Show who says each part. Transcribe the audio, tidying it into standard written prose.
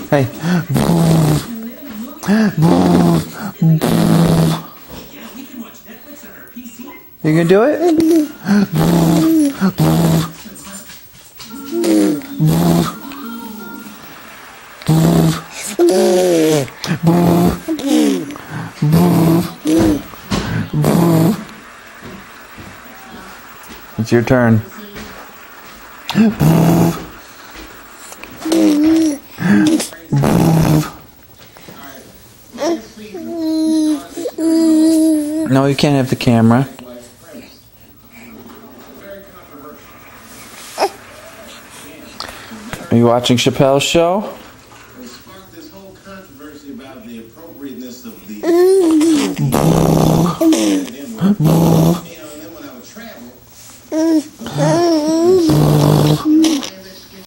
Speaker 1: Hey. You can do it? It's your turn. No, you can't have the camera. Are you watching Chappelle's show?